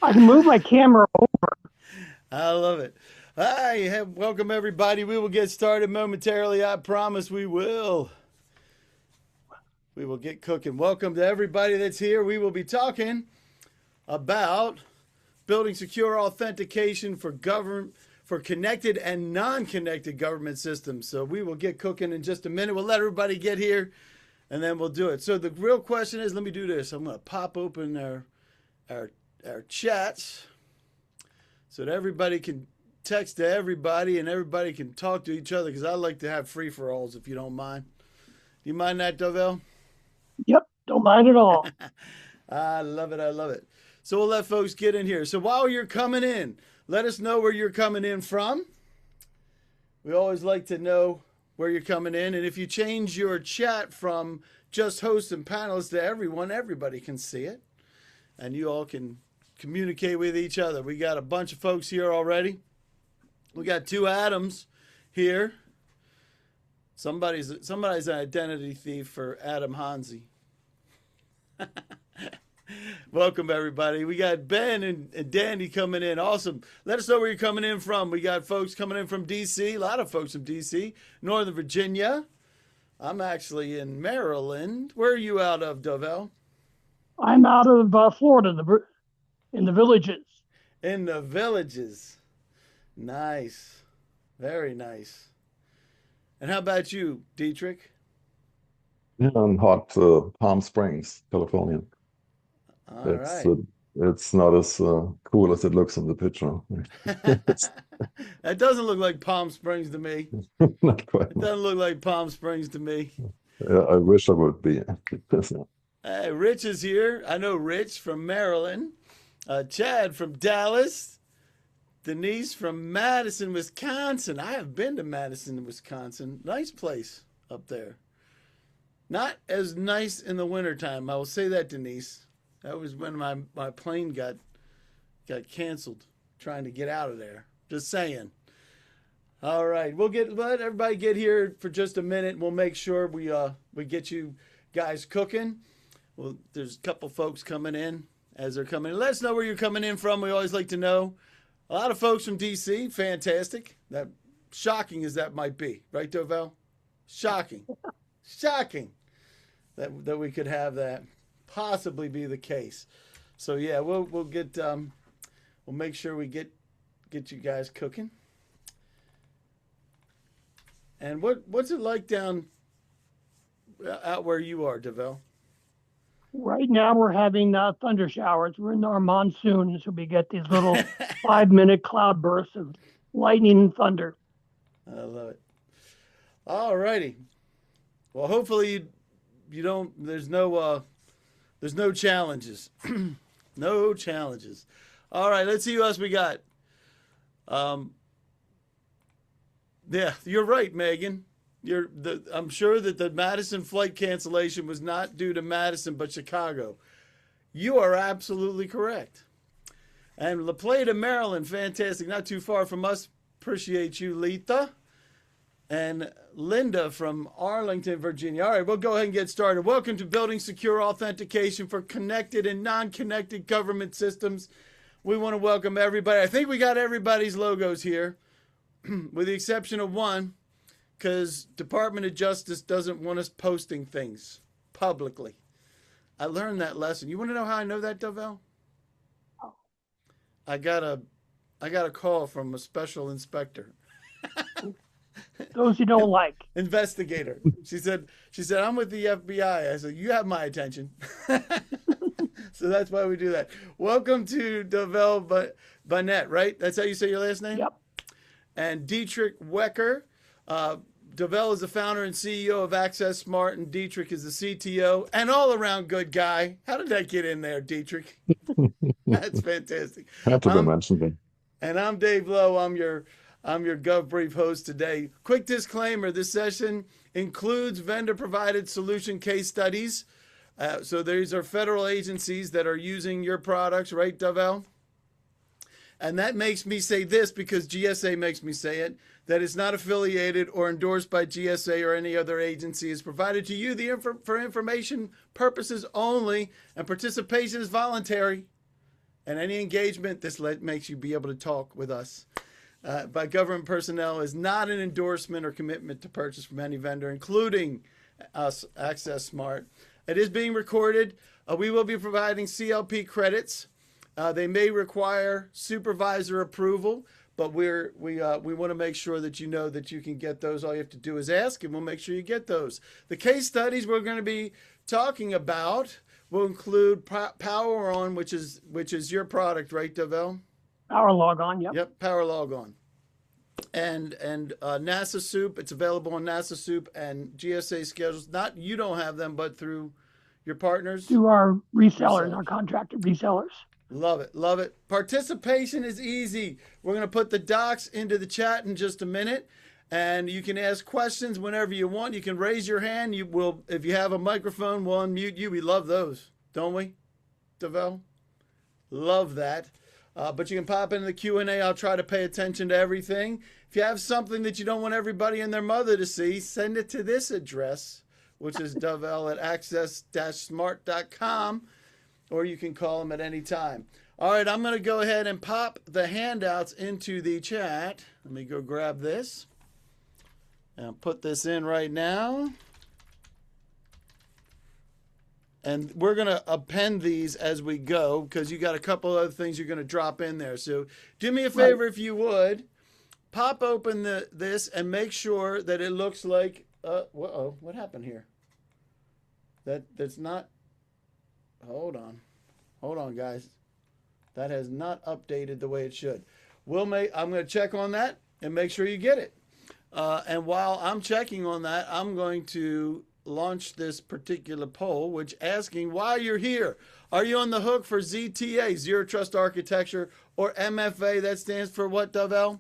I can move my camera over. I love it. Hi, welcome everybody. We will get started momentarily. I promise we will. We will get cooking. Welcome to everybody that's here. We will be talking about building secure authentication for government for connected and non-connected government systems. So we will get cooking in just a minute. We'll let everybody get here and then we'll do it. So the real question is, let me do this. I'm going to pop open our our chats so that everybody can text to everybody and everybody can talk to each other because I like to have free for alls if you don't mind. Do you mind that, Dovell? Yep, don't mind at all. I love it. I love it. So we'll let folks get in here. So while you're coming in, let us know where you're coming in from. We always like to know where you're coming in. And if you change your chat from just hosts and panelists to everyone, everybody can see it. And you all can communicate with each other. We got a bunch of folks here already. We got two Adams here. Somebody's an identity thief for Adam Hansi. Welcome everybody. We got Ben and Danny coming in. Awesome. Let us know where you're coming in from. We got folks coming in from DC. A lot of folks from DC, Northern Virginia. I'm actually in Maryland. Where are you out of, Dovell? I'm out of Florida, in the villages. In the villages. Nice. Very nice. And how about you, Dietrich? Yeah, in hot Palm Springs, California. All It's right. it's not as cool as it looks in the picture. It's That doesn't look like Palm Springs to me. not quite. It doesn't look like Palm Springs to me. I wish I would be. Hey, Rich is here. I know Rich from Maryland. Chad from Dallas. Denise from Madison, Wisconsin. I have been to Madison, Wisconsin. Nice place up there. Not as nice in the wintertime. I will say that, Denise. That was when my plane got canceled trying to get out of there. Just saying. All right. Let everybody get here for just a minute. We'll make sure we get you guys cooking. Well, there's a couple folks coming in as they're coming in. Let us know where you're coming in from. We always like to know. A lot of folks from DC, fantastic. That shocking as that might be, right, Dovell? Shocking, shocking that we could have that possibly be the case. So yeah, we'll make sure we get you guys cooking. And what's it like down out where you are, Dovell? Right now, we're having thunder showers. We're in our monsoon, so we get these little 5-minute cloud bursts of lightning and thunder. I love it. All righty. Well, hopefully you don't. There's no challenges. No challenges. All right. Let's see who else we got. Yeah, you're right, Megan. I'm sure that the Madison flight cancellation was not due to Madison, but Chicago. You are absolutely correct. And La Plata, Maryland, fantastic. Not too far from us. Appreciate you, Letha. And Linda from Arlington, Virginia. All right, we'll go ahead and get started. Welcome to Building Secure Authentication for Connected and Non-Connected Government Systems. We want to welcome everybody. I think we got everybody's logos here, with the exception of one, because Department of Justice doesn't want us posting things publicly. I learned that lesson. You want to know how I know that, Dovell? I got a call from a special inspector. Those you don't like. Investigator. She said, I'm with the FBI. I said, you have my attention. So that's why we do that. Welcome to Dovell Burnett, right? That's how you say your last name? Yep. And Dietrich Wecker. Dovell is the founder and CEO of Access Smart, and Dietrich is the CTO and all-around good guy. How did that get in there, Dietrich? That's fantastic. Had to be mentioned. And I'm Dave Lowe. I'm your GovBrief host today. Quick disclaimer: this session includes vendor-provided solution case studies. So these are federal agencies that are using your products, right, Dovell? And that makes me say this because GSA makes me say it, that it's not affiliated or endorsed by GSA or any other agency. It's provided to you for information purposes only, and participation is voluntary. and any engagement this makes you be able to talk with us by government personnel is not an endorsement or commitment to purchase from any vendor, including us, Access Smart. It is being recorded. We will be providing CLP credits. They may require supervisor approval, but we want to make sure that you know that you can get those. All you have to do is ask, and we'll make sure you get those. The case studies we're going to be talking about will include Power On, which is your product, right, Devel? Power Log On, yep. Yep, Power Log On. And NASA Soup, it's available on NASA Soup and GSA schedules. Not, you don't have them, but through your partners? Through our resellers, our contracted resellers. Love it. Love it. Participation is easy. We're going to put the docs into the chat in just a minute, and you can ask questions whenever you want. You can raise your hand. If you have a microphone, we'll unmute you. We love those, don't we, Devel? Love that. But you can pop into the Q&A. I'll try to pay attention to everything. If you have something that you don't want everybody and their mother to see, send it to this address, which is devel@access-smart.com. Or you can call them at any time. All right, I'm going to go ahead and pop the handouts into the chat. Let me go grab this and put this in right now. And we're going to append these as we go because you got a couple other things you're going to drop in there. So do me a favor, if you would. Pop open this and make sure that it looks like, what happened here? That's not... Hold on, guys. That has not updated the way it should. I'm going to check on that and make sure you get it. And while I'm checking on that, I'm going to launch this particular poll, which asking why you're here. Are you on the hook for ZTA, Zero Trust Architecture, or MFA? That stands for what, Devel?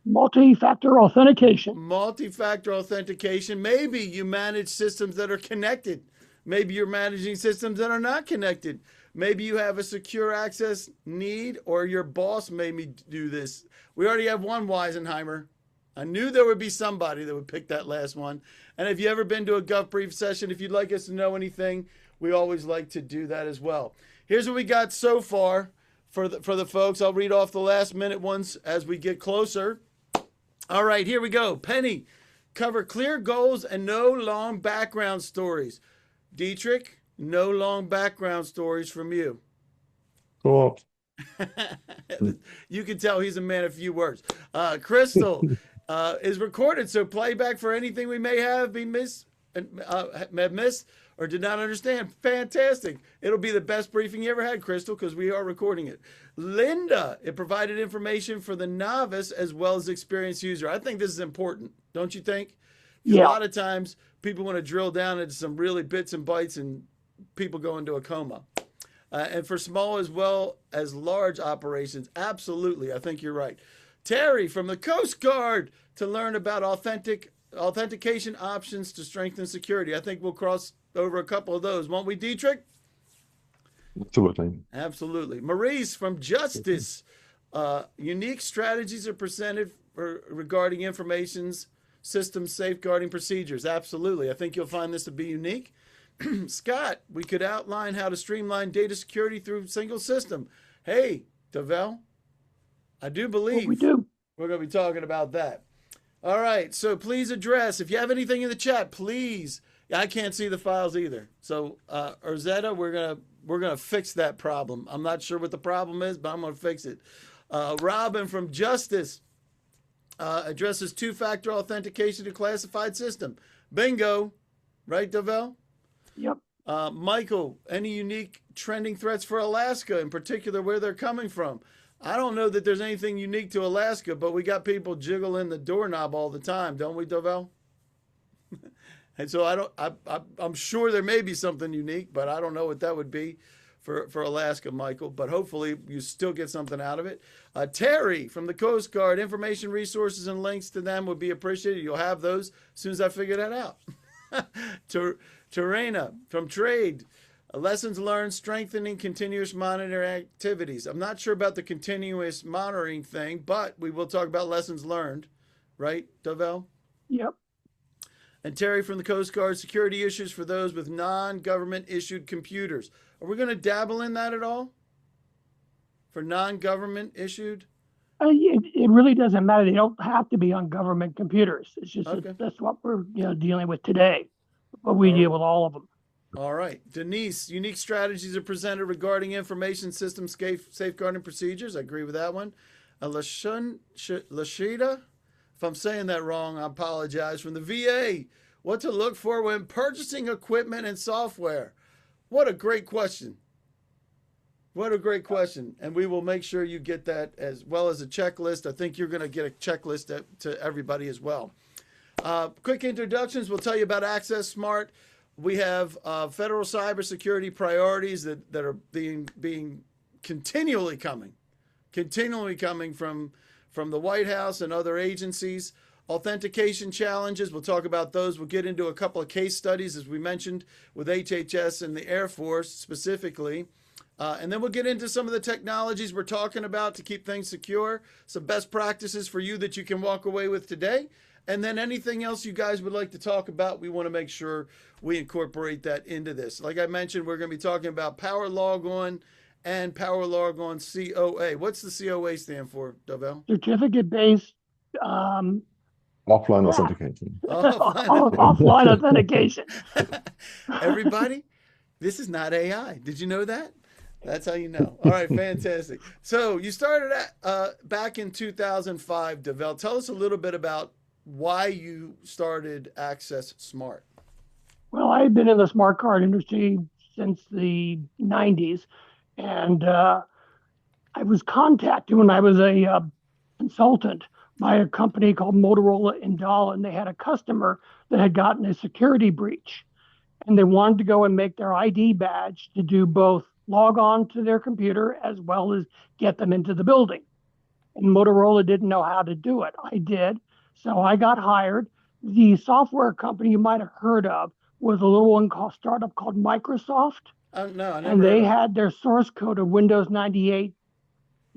Multi-factor authentication. Multi-factor authentication. Maybe you manage systems that are connected. Maybe you're managing systems that are not connected. Maybe you have a secure access need, or your boss made me do this. We already have one Weisenheimer. I knew there would be somebody that would pick that last one. And if you ever been to a GovBrief session, if you'd like us to know anything, we always like to do that as well. Here's what we got so far for the folks. I'll read off the last minute ones as we get closer. All right, here we go. Penny, cover clear goals and no long background stories. Dietrich, no long background stories from you. Cool. You can tell he's a man of few words. Crystal is recorded, so playback for anything we may have missed or did not understand. Fantastic. It'll be the best briefing you ever had, Crystal, because we are recording it. Linda, it provided information for the novice as well as experienced user. I think this is important, don't you think? Yeah. A lot of times people want to drill down into some really bits and bytes and people go into a coma. And for small as well as large operations, absolutely, I think you're right. Terry from the Coast Guard to learn about authentication options to strengthen security. I think we'll cross over a couple of those, won't we, Dietrich? Absolutely. Absolutely. Maurice from Justice. Unique strategies are presented regarding information's system safeguarding procedures. Absolutely. I think you'll find this to be unique. Scott, we could outline how to streamline data security through a single system. Hey, Devel, I do believe we do. We're going to be talking about that. All right, so please address, if you have anything in the chat, please. I can't see the files either. So, Urzetta, we're gonna fix that problem. I'm not sure what the problem is, but I'm going to fix it. Robin from Justice addresses two-factor authentication to classified system. Bingo. Right, Devel? Yep. Michael, any unique trending threats for Alaska, in particular where they're coming from? I don't know that there's anything unique to Alaska, but we got people jiggling the doorknob all the time, don't we, Devel? And so I'm sure there may be something unique, but I don't know what that would be for Alaska, Michael, but hopefully you still get something out of it. Terry from the Coast Guard, information, resources, and links to them would be appreciated. You'll have those as soon as I figure that out. Terena from Trade, lessons learned, strengthening continuous monitoring activities. I'm not sure about the continuous monitoring thing, but we will talk about lessons learned, right, Devel? Yep. And Terry from the Coast Guard, security issues for those with non-government issued computers. Are we going to dabble in that at all? for non-government issued? It really doesn't matter. They don't have to be on government computers. It's just Okay. that's what we're dealing with today. But we All deal right. with all of them. All right. Denise, unique strategies are presented regarding information system safeguarding procedures. I agree with that one. Lashida, if I'm saying that wrong, I apologize. From the VA, what to look for when purchasing equipment and software? What a great question. What a great question. And we will make sure you get that as well as a checklist. I think you're going to get a checklist to everybody as well. Quick introductions. We'll tell you about Access Smart. We have federal cybersecurity priorities that are being continually coming from the White House and other agencies. Authentication challenges, we'll talk about those. We'll get into a couple of case studies, as we mentioned, with HHS and the Air Force specifically. And then we'll get into some of the technologies we're talking about to keep things secure, some best practices for you that you can walk away with today. And then anything else you guys would like to talk about, we want to make sure we incorporate that into this. Like I mentioned, we're going to be talking about Power Logon and Power Logon COA. What's the COA stand for, Dovell? Certificate-based Offline authentication. offline authentication. Everybody, this is not AI. Did you know that? That's how you know. All right, fantastic. So you started back in 2005, Dovell. Tell us a little bit about why you started Access Smart. Well, I've been in the smart card industry since the 90s, and I was contacted when I was a consultant by a company called Motorola in Dahl, and they had a customer that had gotten a security breach, and they wanted to go and make their ID badge to do both log on to their computer as well as get them into the building. And Motorola didn't know how to do it. I did. So I got hired. The software company you might have heard of was a little one startup called Microsoft. No, I never and they heard of it. had their source code of Windows 98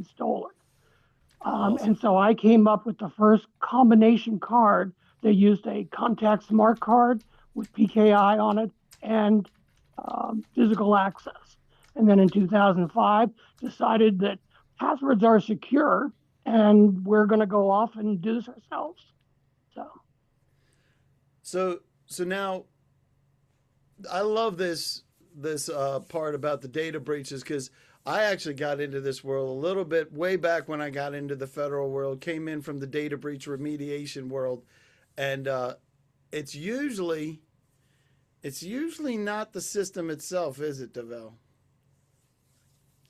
stolen. Awesome. And so I came up with the first combination card. They used a contact smart card with PKI on it and physical access. And then in 2005, decided that passwords are secure and we're going to go off and do this ourselves. So now I love this part about the data breaches, because I actually got into this world a little bit way back when I got into the federal world, came in from the data breach remediation world. And it's usually not the system itself, is it, Dovell?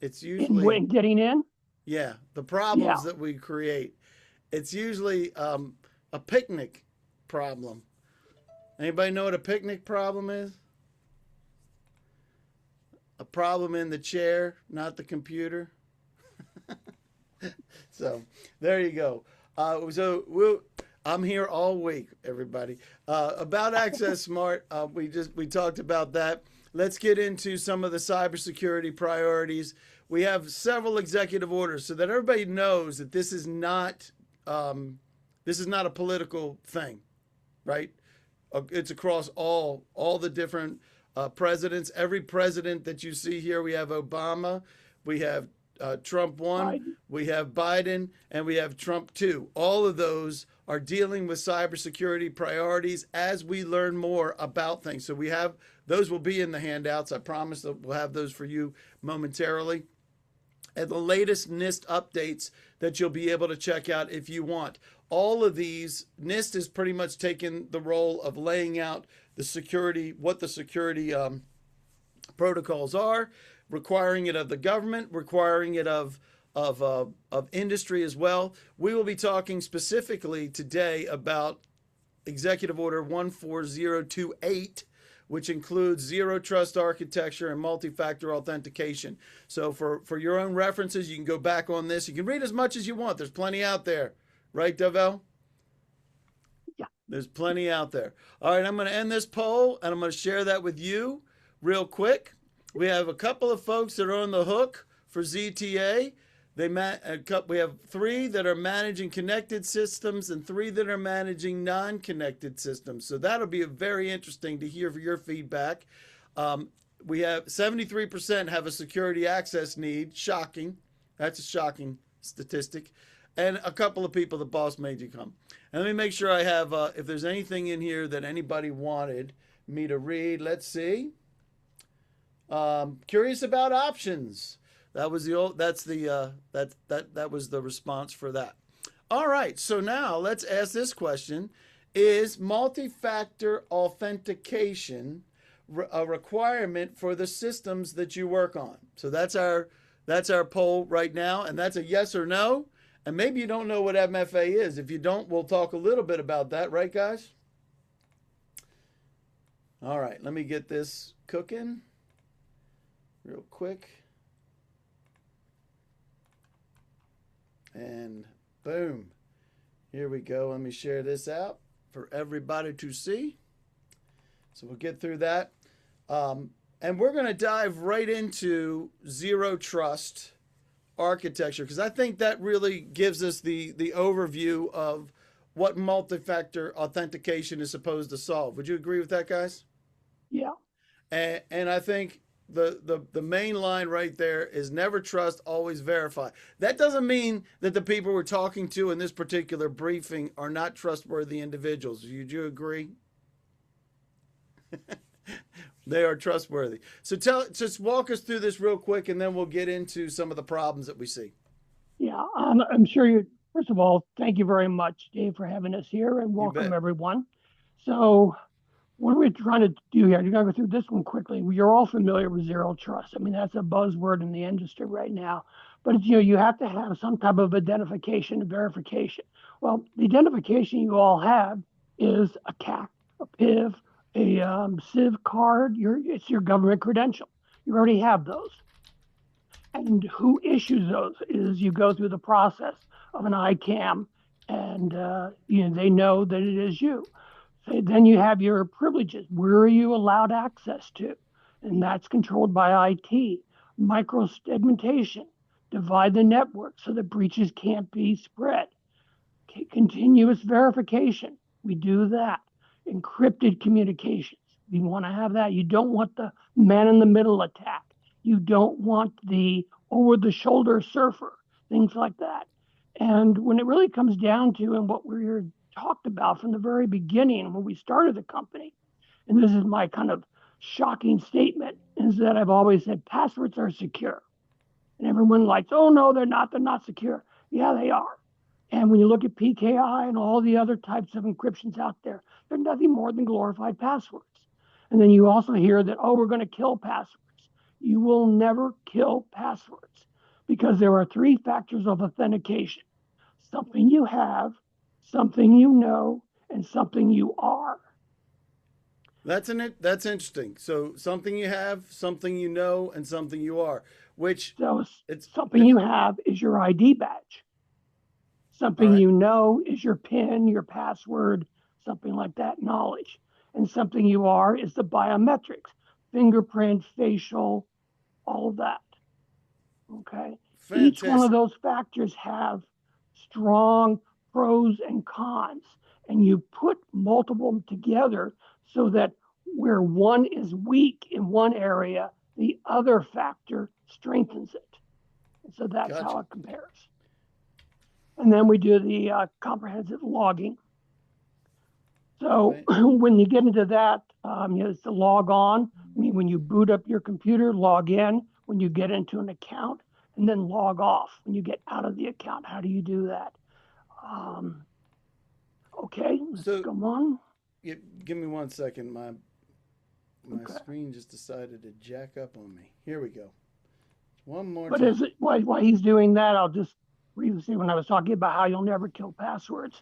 It's usually getting in. Yeah, the problems that we create. It's usually a picnic problem. Anybody know what a picnic problem is? A problem in the chair, not the computer. So there you go. I'm here all week, everybody. About Access Smart, we talked about that. Let's get into some of the cybersecurity priorities. We have several executive orders so that everybody knows that this is not a political thing, right? It's across all the different presidents. Every president that you see here, we have Obama, we have Trump 1, we have Biden, and we have Trump 2. All of those are dealing with cybersecurity priorities as we learn more about things. So we have, those will be in the handouts. I promise that we'll have those for you momentarily. And the latest NIST updates that you'll be able to check out if you want. All of these, NIST is pretty much taking the role of laying out the security, what the security protocols are, requiring it of the government, requiring it of industry as well. We will be talking specifically today about Executive Order 14028, which includes zero trust architecture and multi-factor authentication. So for your own references, you can go back on this. You can read as much as you want. There's plenty out there. Right, Dovell? Yeah. There's plenty out there. All right, I'm going to end this poll, and I'm going to share that with you real quick. We have a couple of folks that are on the hook for ZTA. We have 3 that are managing connected systems and 3 that are managing non-connected systems. So that'll be very interesting to hear your feedback. We have 73% have a security access need. Shocking, That's a shocking statistic. And a couple of people the boss made you come. And let me make sure I have, if there's anything in here that anybody wanted me to read. Let's see. Curious about options. That was the old. That's the that was the response for that. All right. So now let's ask this question: is multi-factor authentication a requirement for the systems that you work on? So that's our poll right now, and that's a yes or no. And maybe you don't know what MFA is. If you don't, we'll talk a little bit about that, right, guys? All right. Let me get this cooking real quick. And boom. Here we go. Let me share this out for everybody to see. So we'll get through that. And we're going to dive right into zero trust architecture, because I think that really gives us the overview of what multi-factor authentication is supposed to solve. Would you agree with that, guys? Yeah. And I think the main line right there is never trust, always verify. That doesn't mean that the people we're talking to in this particular briefing are not trustworthy individuals. Would you agree? They are trustworthy. So just walk us through this real quick, and then we'll get into some of the problems that we see. Yeah, I'm sure you, first of all, thank you very much, Dave, for having us here, and welcome everyone. So what are we trying to do here? You're going to go through this one quickly. You're all familiar with zero trust. I mean, that's a buzzword in the industry right now. But it's, you have to have some type of identification and verification. Well, the identification you all have is a CAC, a PIV, a CIV card. It's your government credential. You already have those. And who issues those is you go through the process of an ICAM, and they know that it is you. So then you have your privileges. Where are you allowed access to? And that's controlled by IT. Micro-segmentation. Divide the network so that breaches can't be spread. Continuous verification. We do that. Encrypted communications. You want to have that. You don't want the man-in-the-middle attack. You don't want the over-the-shoulder surfer, things like that. And when it really comes down to, and what we're talked about from the very beginning when we started the company, and this is my kind of shocking statement, is that I've always said passwords are secure. And everyone likes, oh no, they're not secure. Yeah, they are. And when you look at PKI and all the other types of encryptions out there, they're nothing more than glorified passwords. And then you also hear that, oh, we're going to kill passwords. You will never kill passwords, because there are three factors of authentication: something you have, something you know, and something you are. That's interesting. So something you have, something you know, and something you are. Which so something you have is your ID badge. Something you know is your PIN, your password, something like that, knowledge. And something you are is the biometrics, fingerprint, facial, all of that. Okay. Fantastic. Each one of those factors have strong pros and cons, and you put multiple together so that where one is weak in one area, the other factor strengthens it. And so that's how it compares. And then we do the comprehensive logging. So when you get into that, it's the log on. I mean, when you boot up your computer, log in. When you get into an account, and then log off when you get out of the account. How do you do that? Okay, let's go on. Give me 1 second. My screen just decided to jack up on me. Here we go. One more time. Is it, while he's doing that, I'll just see when I was talking about how you'll never kill passwords.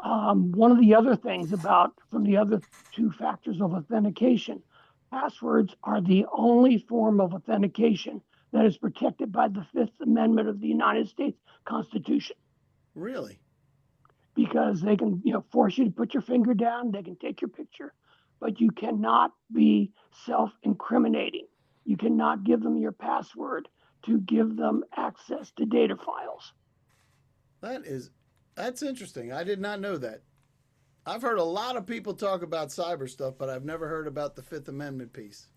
One of the other things from the other two factors of authentication, passwords are the only form of authentication that is protected by the Fifth Amendment of the United States Constitution. Really? Because they can, force you to put your finger down, they can take your picture, but you cannot be self-incriminating. You cannot give them your password to give them access to data files. That's interesting. I did not know that. I've heard a lot of people talk about cyber stuff, but I've never heard about the Fifth Amendment piece.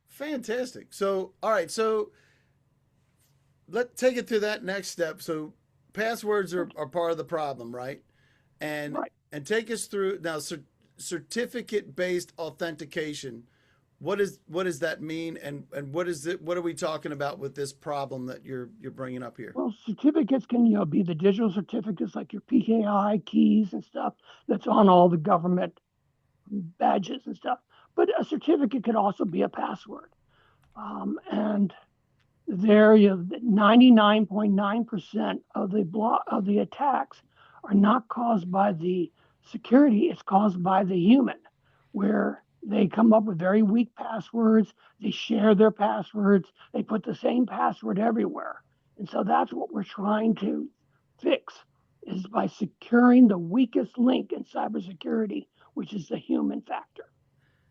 Fantastic. So, all right. So let's take it to that next step. So passwords are part of the problem, right? And Right. and take us through now certificate based authentication. What does that mean, and what are we talking about with this problem that you're bringing up here? Well, certificates can, be the digital certificates like your PKI keys and stuff that's on all the government badges and stuff. But a certificate could also be a password. And there, 99.9% of the attacks are not caused by the security, it's caused by the human, where they come up with very weak passwords, they share their passwords, they put the same password everywhere. And so that's what we're trying to fix, is by securing the weakest link in cybersecurity, which is the human factor.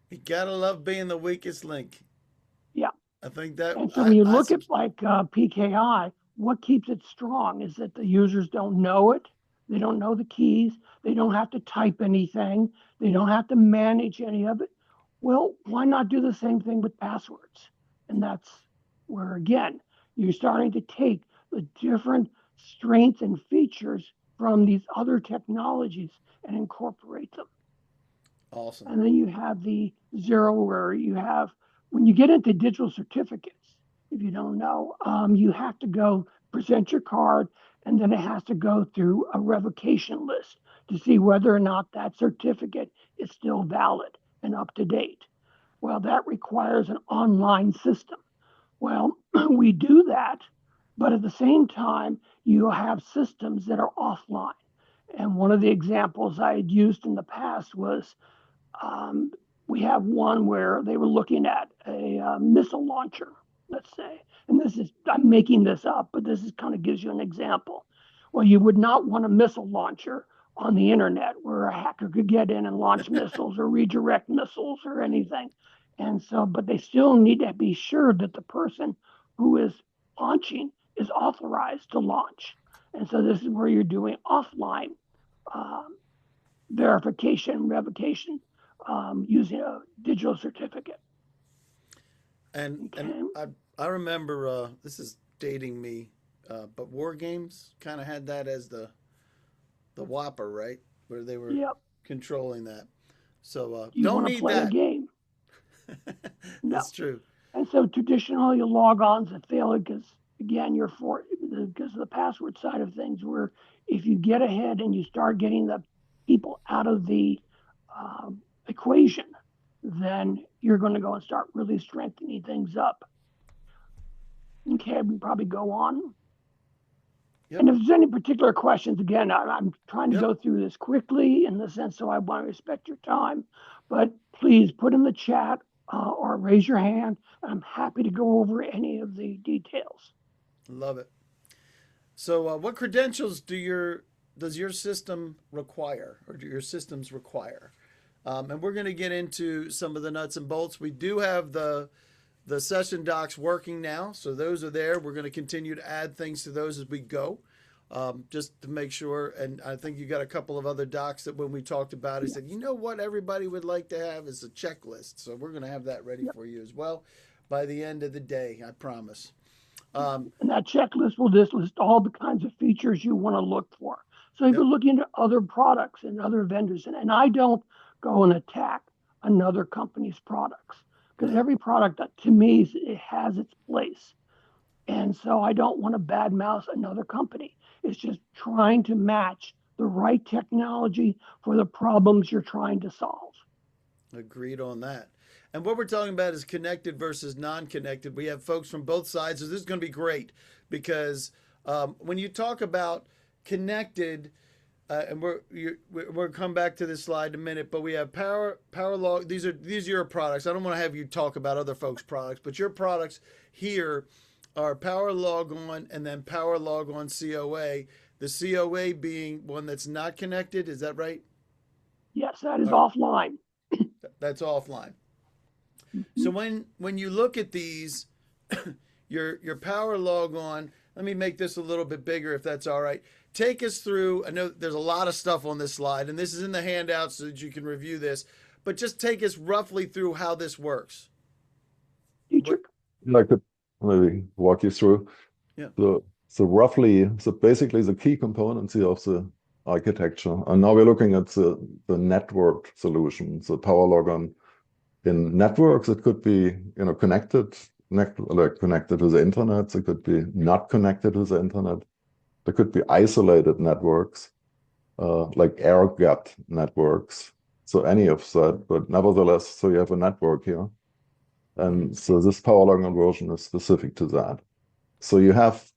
You gotta love being the weakest link. Yeah. I think that And so when you I look at like PKI, what keeps it strong is that the users don't know it. They don't know the keys. They don't have to type anything. They don't have to manage any of it. Well, why not do the same thing with passwords? And that's where, again, you're starting to take the different strengths and features from these other technologies and incorporate them. awesome. And then you have the zero, where you have, when you get into digital certificates, if you don't know, you have to go present your card, and then it has to go through a revocation list to see whether or not that certificate is still valid and up to date. Well, that requires an online system. Well, we do that, but at the same time, you have systems that are offline. And one of the examples I had used in the past was, um, we have one where they were looking at a missile launcher, let's say. And this is, I'm making this up, but this is kind of gives you an example. Well, you would not want a missile launcher on the internet where a hacker could get in and launch missiles or redirect missiles or anything. And so, but they still need to be sure that the person who is launching is authorized to launch. And so this is where you're doing offline um, verification, revocation, using a digital certificate. And Okay. I remember this is dating me, but War Games kind of had that as the Whopper, right? Where they were Yep. controlling that. So You don't want to need play a that. game? No. That's true. And so traditionally, your logons that fail because, again, you're for because of the password side of things. Where if you get ahead and you start getting the people out of the equation, then you're going to go and start really strengthening things up. Okay, we probably go on. Yep. And if there's any particular questions, again, I'm trying to Yep. go through this quickly in the sense, so I want to respect your time. But please put in the chat or raise your hand. I'm happy to go over any of the details. Love it. So what credentials does your system require, or do your systems require? And we're going to get into some of the nuts and bolts. We do have the session docs working now, so those are there. We're going to continue to add things to those as we go, just to make sure. And I think you got a couple of other docs that when we talked about it, Yeah. said, you know what everybody would like to have is a checklist. So we're going to have that ready Yep. for you as well by the end of the day, I promise. And that checklist will just list all the kinds of features you want to look for. So if Yep. you're looking at other products and other vendors, and I don't go and attack another company's products, because No. every product that, to me, it has its place. And so I don't want to badmouth another company. It's just trying to match the right technology for the problems you're trying to solve. Agreed on that. And what we're talking about is connected versus non-connected. We have folks from both sides, so this is going to be great because when you talk about connected, and we're come back to this slide in a minute, but we have power log. These are your products. I don't want to have you talk about other folks' products, but your products here are power log on and then power log on COA. The COA being one that's not connected. Is that right? Yes, that is All right. offline. That's offline. So Mhm. when you look at these, your power log on. Let me make this a little bit bigger if that's all right. Take us through. I know there's a lot of stuff on this slide, and this is in the handout so that you can review this. But just take us roughly through how this works. Dietrich? I'd like to maybe walk you through. Yeah. So basically the key components here of the architecture. And now we're looking at the network solution. So power logon in networks, it could be connected, like connected to the internet. It could be not connected to the internet. There could be isolated networks, like air-gapped networks. So any of that, but nevertheless, so you have a network here. And so this power logon version is specific to that. So you have,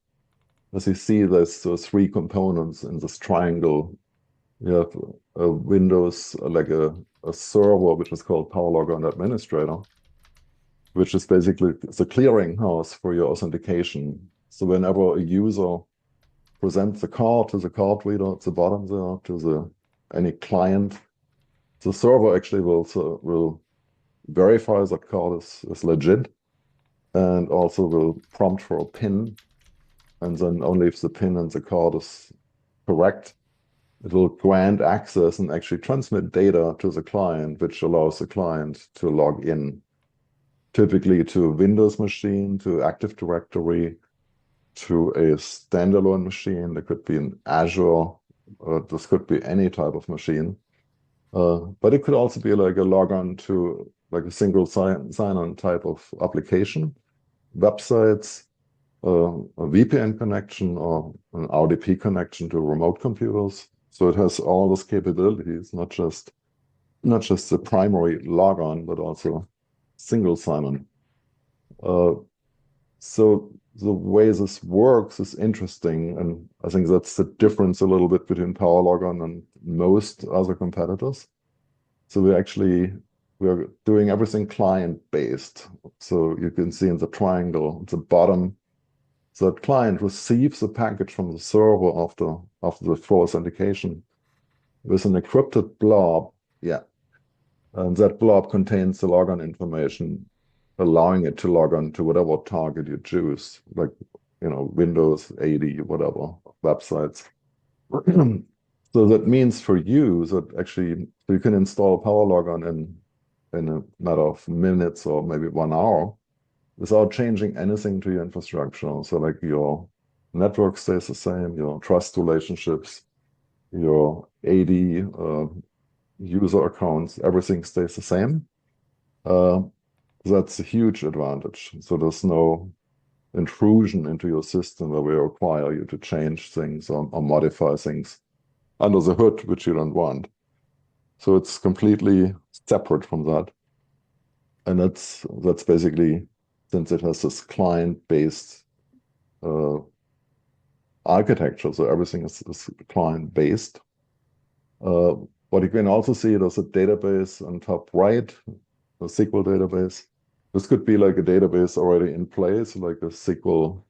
as you see, there's those three components in this triangle. You have a Windows, like a server, which is called Power Logon Administrator, which is basically the clearinghouse for your authentication. So whenever a user presents the card to the card reader at the bottom there, to any client, the server actually will verify that card is legit, and also will prompt for a PIN. And then only if the PIN and the card is correct, it will grant access and actually transmit data to the client, which allows the client to log in, typically to a Windows machine, to Active Directory, to a standalone machine. There could be an Azure, this could be any type of machine. But it could also be like a logon to like a single sign-on type of application, websites, a VPN connection, or an RDP connection to remote computers. So it has all those capabilities, not just the primary logon, but also single sign-on. So the way this works is interesting, and I think that's the difference a little bit between Power Logon and most other competitors. So we're doing everything client-based. So you can see in the triangle at the bottom, the client receives a package from the server after the full authentication with an encrypted blob. Yeah. And that blob contains the logon information, allowing it to log on to whatever target you choose, like Windows 80, whatever, websites. So that means for you that actually you can install Power Logon in a matter of minutes or maybe 1 hour without changing anything to your infrastructure. So like your network stays the same, your trust relationships, your AD user accounts, everything stays the same. That's a huge advantage. So there's no intrusion into your system where we require you to change things or modify things under the hood, which you don't want. So it's completely separate from that. And that's basically, since it has this client-based architecture, so everything is client-based. But you can also see there's a database on top right, a SQL database. This could be like a database already in place, like a SQL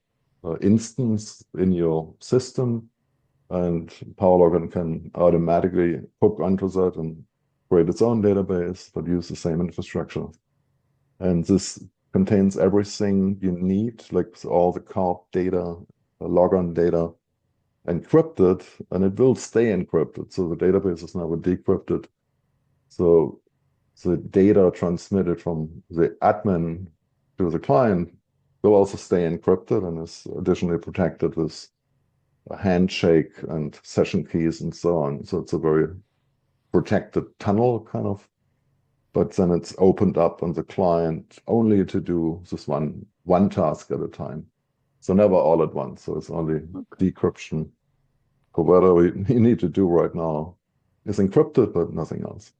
instance in your system. And Power Logon can automatically hook onto that and create its own database, but use the same infrastructure. And this contains everything you need, like all the card data, the logon data, encrypted, and it will stay encrypted. So the database is never decrypted. So the data transmitted from the admin to the client will also stay encrypted and is additionally protected with a handshake and session keys and so on. So it's a very protected tunnel kind of, but then it's opened up on the client only to do this one task at a time. So never all at once. So it's only decryption for whatever we need to do right now is encrypted, but nothing else.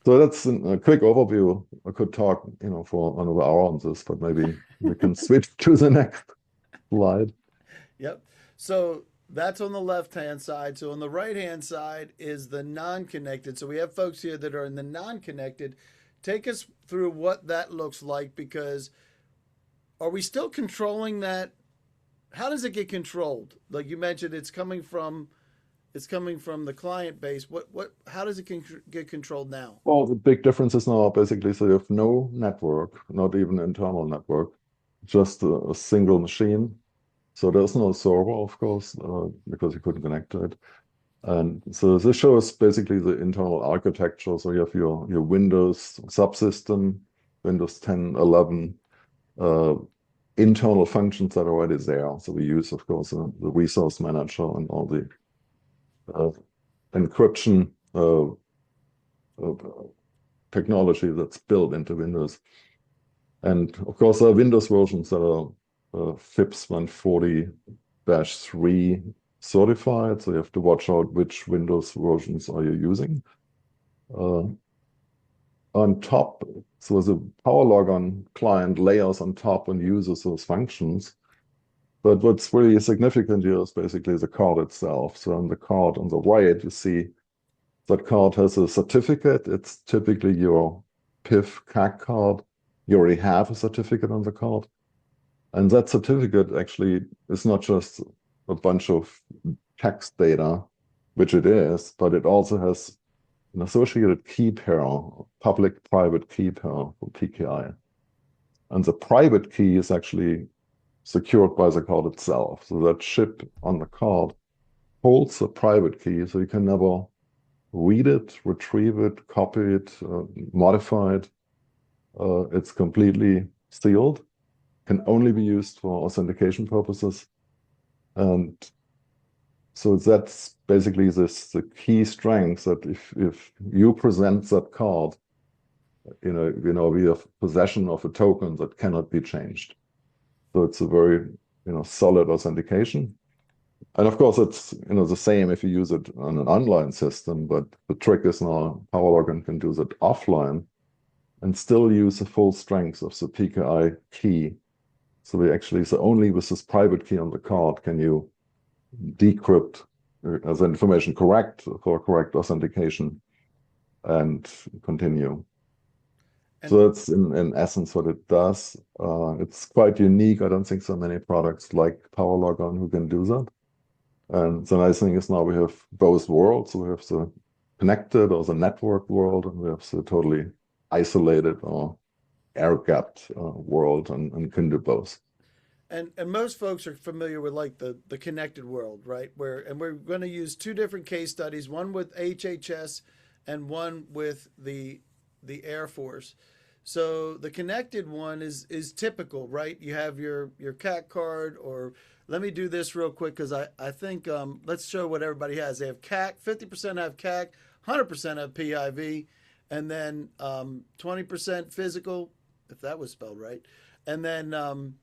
So that's a quick overview. I could talk, for another hour on this, but maybe we can switch to the next slide. Yep. So that's on the left-hand side. So on the right-hand side is the non-connected. So we have folks here that are in the non-connected. Take us through what that looks like, because are we still controlling that? How does it get controlled? Like you mentioned, it's coming from the client base. How does it get controlled now? Well, the big difference is now basically, so you have no network, not even internal network, just a single machine. So there's no server, of course, because you couldn't connect to it. And so this shows basically the internal architecture. So you have your Windows subsystem, Windows 10, 11, internal functions that are already there. So we use, of course, the resource manager and all the encryption technology that's built into Windows. And of course, there are Windows versions that are FIPS 140-3 certified. So you have to watch out which Windows versions are you using. On top, so the PowerLogon client layers on top and uses those functions. But what's really significant here is basically the card itself. So on the card on the right, you see that card has a certificate. It's typically your PIF CAC card. You already have a certificate on the card. And that certificate actually is not just a bunch of text data, which it is, but it also has an associated key pair, public-private key pair for PKI. And the private key is actually secured by the card itself. So that chip on the card holds the private key, so you can never read it, retrieve it, copy it, modify it. It's completely sealed, can only be used for authentication purposes. And so that's basically the key strength, that if you present that card, we have possession of a token that cannot be changed. So it's a very solid authentication. And of course, it's the same if you use it on an online system, but the trick is now PowerLogon can do that offline and still use the full strength of the PKI key. So we actually, so only with this private key on the card can you decrypt the information correct for correct authentication and continue. And so that's in essence what it does. It's quite unique. I don't think so many products like PowerLogon who can do that. And the nice thing is now we have both worlds. So we have the connected or the network world, and we have the totally isolated or air-gapped world, and can do both. And most folks are familiar with like the connected world, right? We're going to use two different case studies, one with HHS and one with the Air Force. So the connected one is typical, right? You have your CAC card, or let me do this real quick because I think let's show what everybody has. They have CAC, 50% have CAC, 100% have PIV, and then 20% physical, if that was spelled right, and then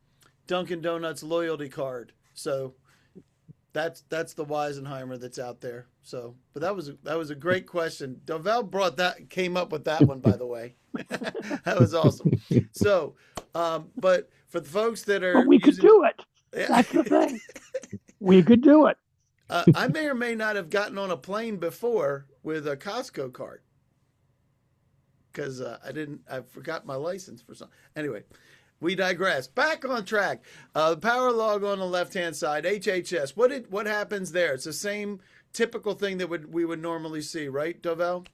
Dunkin' Donuts loyalty card. So that's the Weisenheimer that's out there. So, but that was a great question. Devel came up with that one, by the way. That was awesome. So, but for the folks that are, but we could do it. Yeah. That's the thing. We could do it. I may or may not have gotten on a plane before with a Costco card because I forgot my license for some. Anyway. We digress. Back on track. PowerLog on the left-hand side. HHS. What happens there? It's the same typical thing that we would normally see, right, Devel?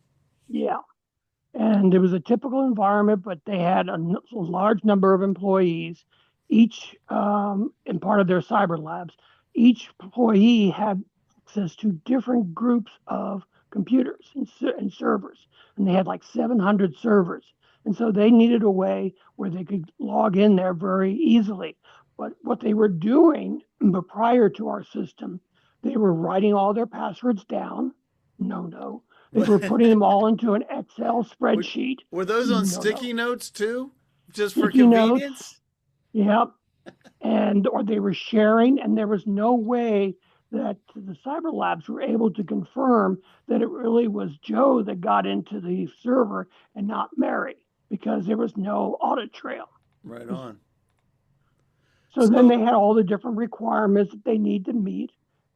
Yeah. And it was a typical environment, but they had a large number of employees, each in part of their cyber labs. Each employee had access to different groups of computers and servers, and they had like 700 servers. And so they needed a way where they could log in there very easily. But what they were doing prior to our system, they were writing all their passwords down. No. They were putting them all into an Excel spreadsheet. Were those on sticky notes too? Just sticky for convenience? Notes. Yep. Or they were sharing, and there was no way that the cyber labs were able to confirm that it really was Joe that got into the server and not Mary, because there was no audit trail. Right on. So then they had all the different requirements that they need to meet.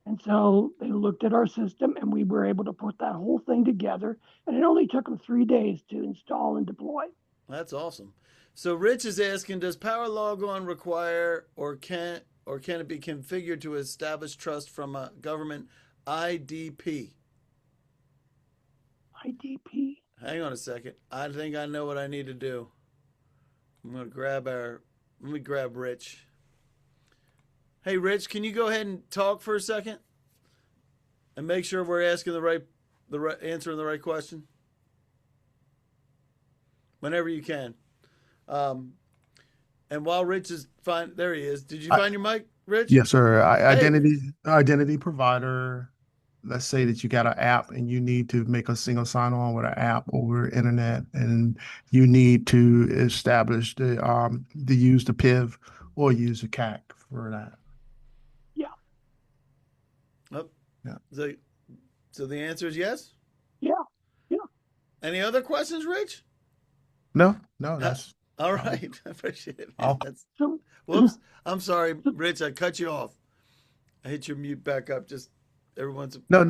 And so they looked at our system, and we were able to put that whole thing together. And it only took them 3 days to install and deploy. That's awesome. So Rich is asking, does PowerLogon require or can it be configured to establish trust from a government IDP? IDP? Hang on a second. I think I know what I need to do. I'm going to let me grab Rich. Hey, Rich, can you go ahead and talk for a second and make sure we're asking answering the right question? Whenever you can. And while Rich is there he is. Did you find your mic, Rich? Yes, sir. Hey, Rich. Identity provider. Let's say that you got an app and you need to make a single sign-on with an app over internet, and you need to establish the use the PIV or use the CAC for that. Yeah, Oh, Yeah. so the answer is yes. yeah, yeah. Any other questions, Rich? No, Uh, that's all um, right. I appreciate it, man. all. So, Whoops. I'm sorry, so Rich. I cut you off. I hit your mute back up. Just everyone's. No.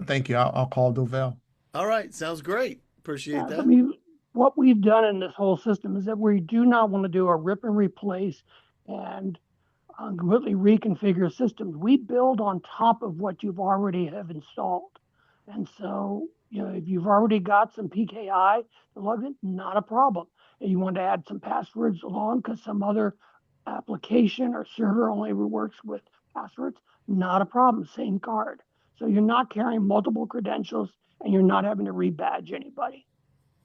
Thank you. I'll call Dovell. All right. Sounds great. Appreciate I that. mean, what we've done in this whole system is that we do not want to do a rip and replace and completely reconfigure systems. We build on top of what you've already have installed. And so, if you've already got some PKI to log in, not a problem. If you want to add some passwords along because some other application or server only works with passwords, not a problem. Same card. So you're not carrying multiple credentials and you're not having to rebadge anybody.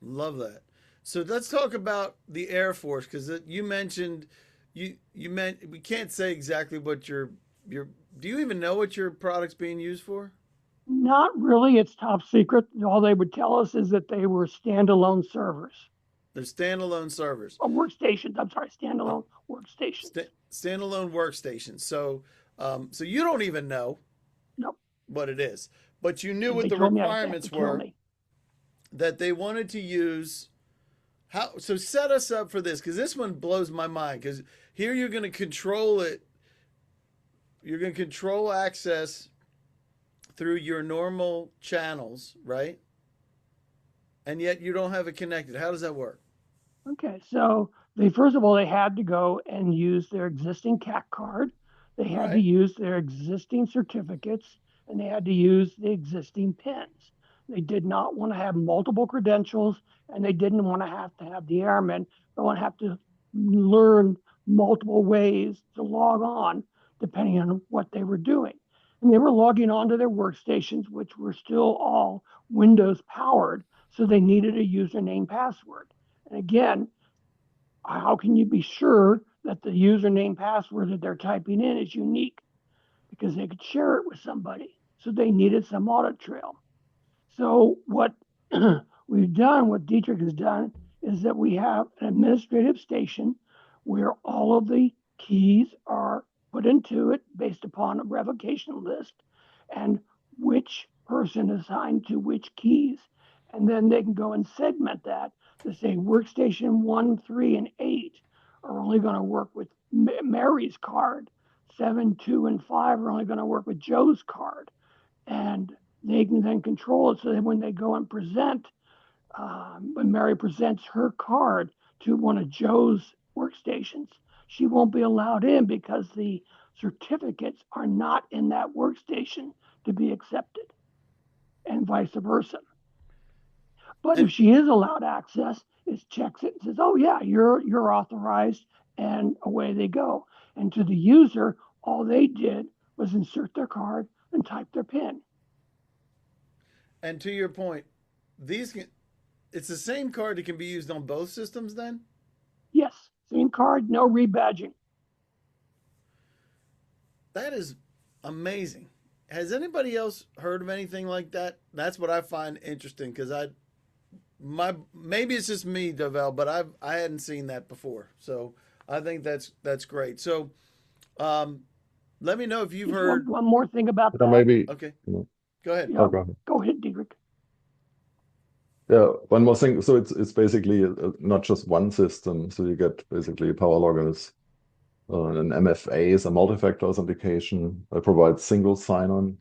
Love that. So let's talk about the Air Force because you mentioned you meant we can't say exactly what your. Do you even know what your product's being used for? Not really. It's top secret. All they would tell us is that they were standalone servers They're standalone servers. or workstations. I'm sorry, Uh, standalone workstations. Standalone workstations. So you don't even know Nope. what it is, but you knew If what they the told me, I'd have to requirements kill were me. that they wanted to use. How so? Set us up for this because this one blows my mind. Because here you're going to control it. You're going to control access through your normal channels, right? And yet you don't have it connected. How does that work? Okay, so first of all they had to go and use their existing CAC card. They had to Right. use their existing certificates, and they had to use the existing pins. They did not want to have multiple credentials, and they didn't want to have the airmen go and have to learn multiple ways to log on, depending on what they were doing. And they were logging onto their workstations, which were still all Windows powered, so they needed a username password. And again, how can you be sure that the username password that they're typing in is unique? Because they could share it with somebody. So they needed some audit trail. So what we've done, what Dietrich has done, is that we have an administrative station where all of the keys are put into it based upon a revocation list and which person is assigned to which keys. And then they can go and segment that to say workstation 1, 3, and 8 are only going to work with Mary's card. 7, 2, and 5 are only going to work with Joe's card. And they can then control it so that when they go and present, when Mary presents her card to one of Joe's workstations, she won't be allowed in because the certificates are not in that workstation to be accepted, and vice versa. But if And she is allowed access, it checks it and says, "Oh yeah, you're authorized," and away they go. And to the user, all they did was insert their card and type their PIN. and to your point, these can, it's the same card that can be used on both systems. Then Yes, same card, no rebadging. that is amazing. Has anybody else heard of anything like that? That's what I find interesting because maybe it's just me, Devel, but I hadn't seen that before. So I think that's great. So let me know if you've Just heard. one more thing about Yeah, that. maybe, Okay, you know, go ahead. oh, go ahead. Go ahead, Dietrich. Yeah, one more thing. So it's basically not just one system. So you get basically power loggers, an MFA is a multi-factor authentication that provides single sign-on,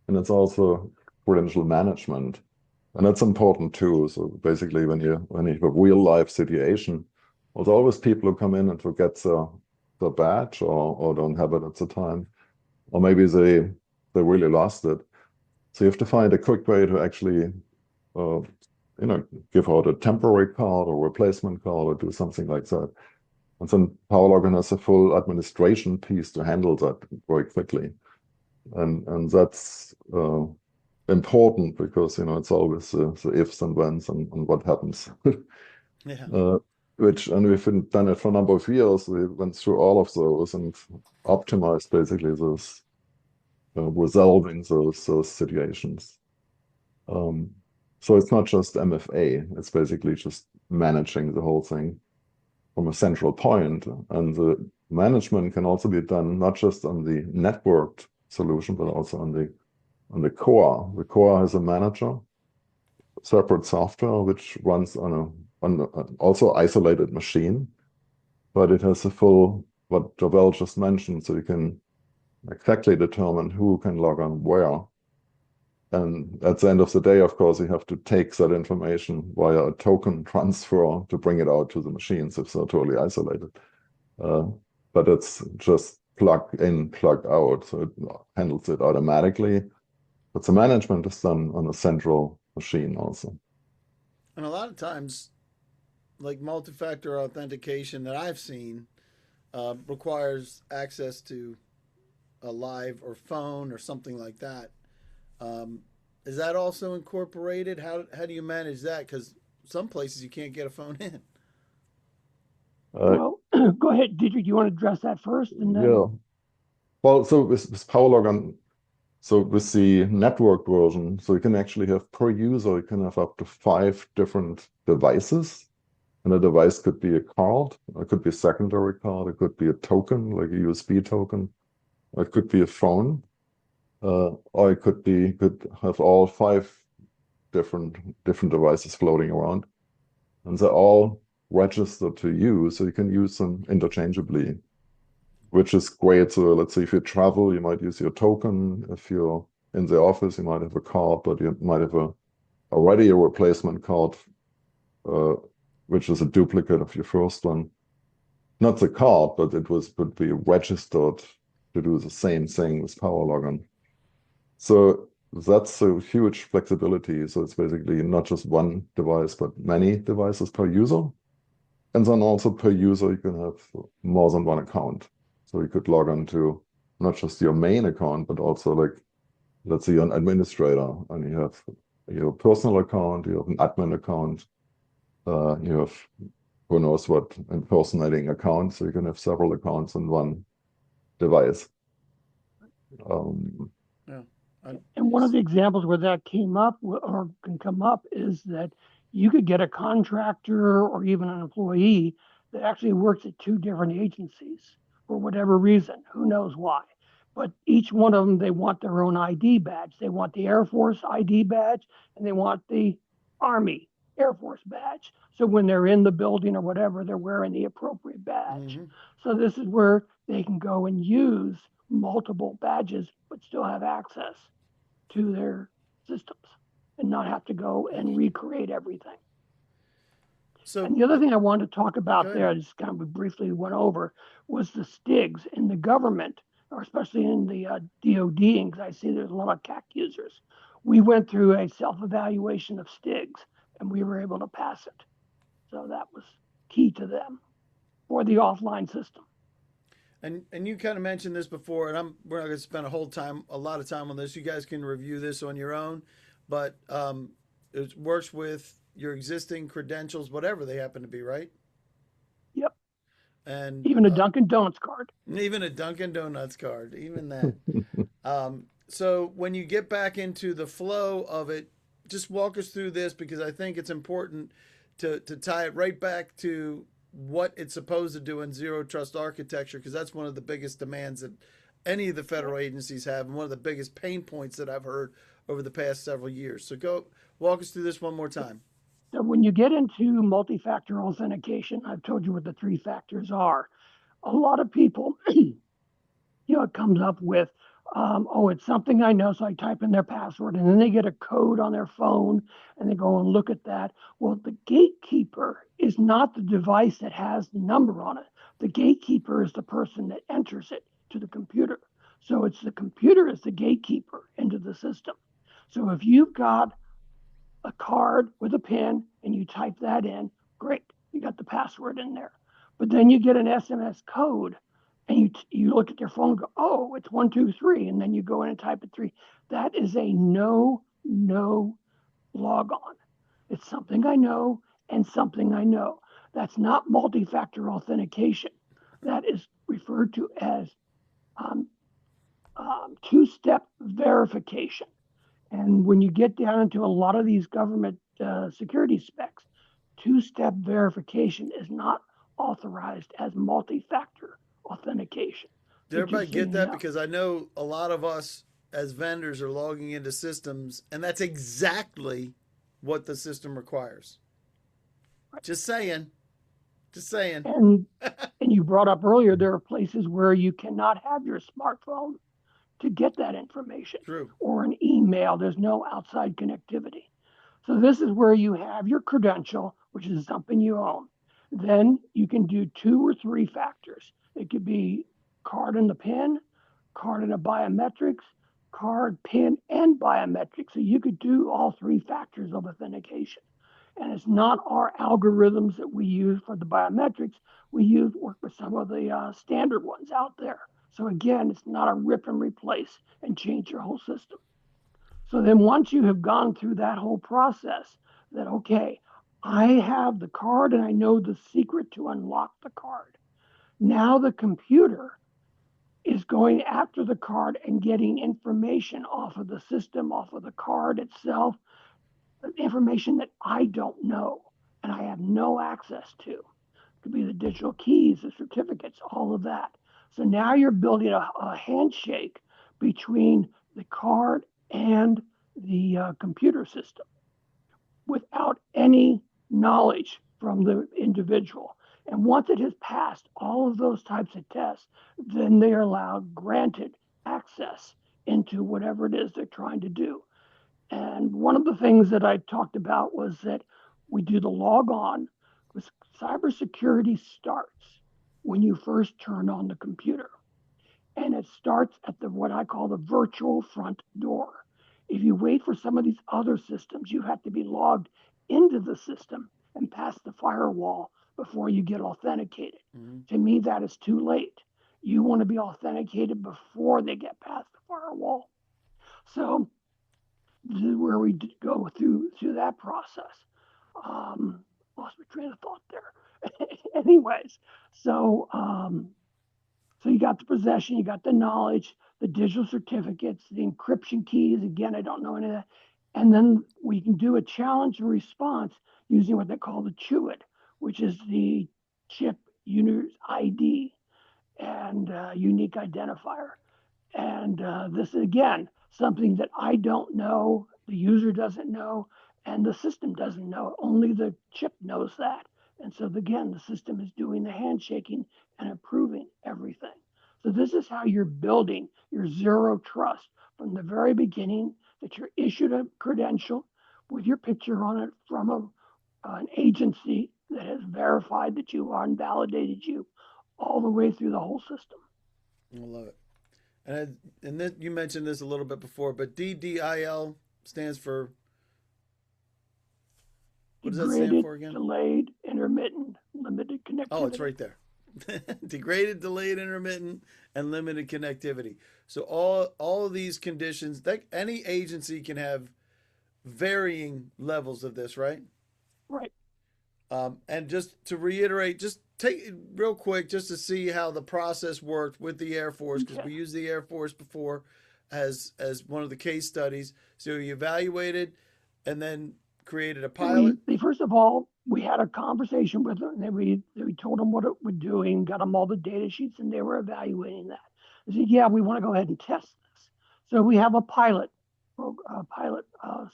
and it's also credential management, and that's important too. So basically, when you have a real life situation, there's always people who come in and forget the badge or don't have it at the time, or maybe they really lost it. So you have to find a quick way to actually give out a temporary card or replacement card or do something like that. And then PowerLogin has a full administration piece to handle that very quickly. And that's important because, it's always the ifs and whens and what happens. Yeah. and we've done it for a number of years. We went through all of those and optimized basically those, resolving those situations. So it's not just MFA, it's basically just managing the whole thing from a central point. And the management can also be done not just on the networked solution, but also on the core. The core has a manager, separate software, which runs on an also isolated machine, but it has a full, what Jovel just mentioned, so you can exactly determine who can log on where. And at the end of the day, of course, you have to take that information via a token transfer to bring it out to the machines if they're totally isolated. But it's just plug in, plug out, so it handles it automatically. But the management is done on a central machine also. And a lot of times, like multi-factor authentication that I've seen, requires access to a live or phone or something like that. Is that also incorporated? How do you manage that? Because some places you can't get a phone in. Well, go ahead, Dietrich. Do you want to address that first? And then... Yeah. Well, so with PowerLog, so with the network version, so you can actually have per user, you can have up to 5 different devices. And a device could be a card, it could be a secondary card, it could be a token, like a USB token, or it could be a phone, or it could have all 5 different devices floating around. And they're all registered to you, so you can use them interchangeably, which is great. So let's say if you travel, you might use your token. If you're in the office, you might have a card, but you might have already a replacement card, which is a duplicate of your first one. Not the card, but it would be registered to do the same thing with PowerLog. So that's a huge flexibility. So it's basically not just one device, but many devices per user. And then also per user, you can have more than one account. So you could log on to not just your main account, but also, like, let's say you're an administrator and you have your personal account, you have an admin account, you have who knows what impersonating accounts. So you can have several accounts on one device. Yeah. And one of the examples where that came up or can come up is that you could get a contractor or even an employee that actually works at 2 different agencies for whatever reason. Who knows why? But each one of them, they want their own ID badge. They want the Air Force ID badge and they want the Army Air Force badge. So when they're in the building or whatever, they're wearing the appropriate badge. Mm-hmm. So this is where they can go and use multiple badges, but still have access to their systems and not have to go and recreate everything. So, and the other thing I wanted to talk about there, I ahead. just kind of briefly went over, was the STIGs in the government, or especially in the DOD, because I see there's a lot of CAC users. We went through a self-evaluation of STIGs, and we were able to pass it. So that was key to them for the offline system. And you kind of mentioned this before, and we're not going to spend a lot of time on this. You guys can review this on your own, but it works with your existing credentials, whatever they happen to be, right? Yep. And even a Dunkin' Donuts card. Even a Dunkin' Donuts card, even that. So when you get back into the flow of it, just walk us through this, because I think it's important to tie it right back to what it's supposed to do in zero trust architecture, because that's one of the biggest demands that any of the federal agencies have, and one of the biggest pain points that I've heard over the past several years. So go walk us through this one more time. So when you get into multi-factor authentication, I've told you what the 3 factors are. A lot of people, it comes up with, it's something I know, so I type in their password, and then they get a code on their phone, and they go and look at that. Well, the gatekeeper is not the device that has the number on it. The gatekeeper is the person that enters it to the computer. So it's the computer is the gatekeeper into the system. So if you've got a card with a PIN and you type that in, great, you got the password in there. But then you get an SMS code and you look at your phone and go, oh, it's 123, and then you go in and type it 3. That is a no log on. It's something I know and something I know. That's not multi-factor authentication. That is referred to as two-step verification. And when you get down into a lot of these government security specs, two-step verification is not authorized as multi-factor authentication. Did everybody get that? Because I know a lot of us as vendors are logging into systems, and that's exactly what the system requires. Right. Just saying. Just saying. And you brought up earlier, there are places where you cannot have your smartphone to get that information. True. Or an email. There's no outside connectivity. So this is where you have your credential, which is something you own. Then you can do 2 or 3 factors. It could be card and the PIN, card and a biometrics, card, PIN, and biometrics. So you could do all 3 factors of authentication. And it's not our algorithms that we use for the biometrics. We work with some of the standard ones out there. So again, it's not a rip and replace and change your whole system. So then once you have gone through that whole process, that, okay, I have the card and I know the secret to unlock the card. Now the computer is going after the card and getting information off of the system, off of the card itself, information that I don't know and I have no access to. It could be the digital keys, the certificates, all of that. So now you're building a handshake between the card and the computer system without any knowledge from the individual. And once it has passed all of those types of tests, then they are allowed, granted access into whatever it is they're trying to do. And one of the things that I talked about was that we do the log on, because cybersecurity starts when you first turn on the computer. And it starts at what I call the virtual front door. If you wait for some of these other systems, you have to be logged into the system and pass the firewall before you get authenticated. Mm-hmm. To me, that is too late. You want to be authenticated before they get past the firewall. So this is where we go through that process. Lost my train of thought there. Anyways, so you got the possession, you got the knowledge, the digital certificates, the encryption keys. Again, I don't know any of that. And then we can do a challenge and response using what they call the CHUID, which is the chip user ID and unique identifier. And this is, again, something that I don't know, the user doesn't know, and the system doesn't know. Only the chip knows that. And so again, the system is doing the handshaking and approving everything. So this is how you're building your zero trust from the very beginning, that you're issued a credential with your picture on it from an agency that has verified that you are and validated you all the way through the whole system. I love it. And then you mentioned this a little bit before, but DDIL stands for, what does that stand for again? Delayed, intermittent, limited connectivity. Oh, it's right there. Degraded, delayed, intermittent, and limited connectivity. So all of these conditions, that any agency can have varying levels of this, right? Right. And just to reiterate, just take it real quick just to see how the process worked with the Air Force, because we used the Air Force before as one of the case studies. So you evaluated and then created a pilot. First of all, we had a conversation with them, and we told them what it was doing, got them all the data sheets, and they were evaluating that. They said, yeah, we want to go ahead and test this. So we have a pilot